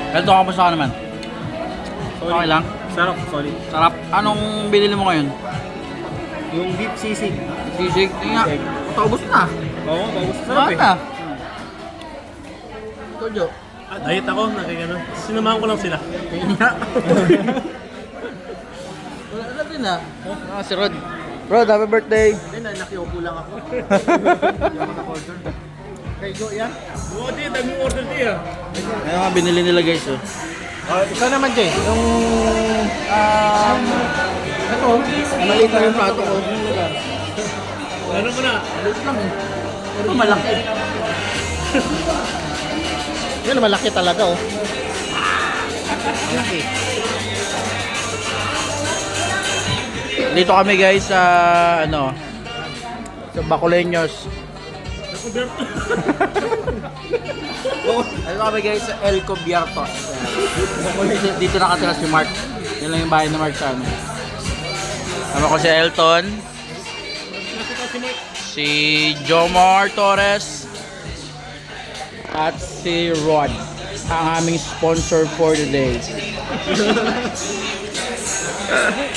Ito, kamusta ka naman? Sorry. Okay lang? Sarap, sorry. Sarap. Anong binili mo ngayon? Yung beef sisig. Sisig. Tingnan nga. Taubos na. Oo, tapos sarap Sarap eh. na. Ito, Jo. Diet ako, nakikano. Sinamahan ko lang sila. Tingnan nga. Wala din ah. Si Rod. Rod, happy birthday. Hindi na, nakiupo lang ako. Hindi ako naka-order. Kay Jo, yan? Oo, di, dami order di ah. Ayun nga, binili nila guys oh. Ito naman, Jay. Yung... ito, maliit na yung plato ko. Ano ko na? Maliit lang eh. Pero malaki. Yan, malaki talaga, oh. Malaki. Dito kami guys sa ano sa Bacoleños. Dito kami guys sa El Cubiertos. Dito nakatira si Mark. Yan lang yung bahay ni Mark sa ano. Sama ko si Elton. Si Jomar Torres. At si Rod. Ang aming sponsor for the day.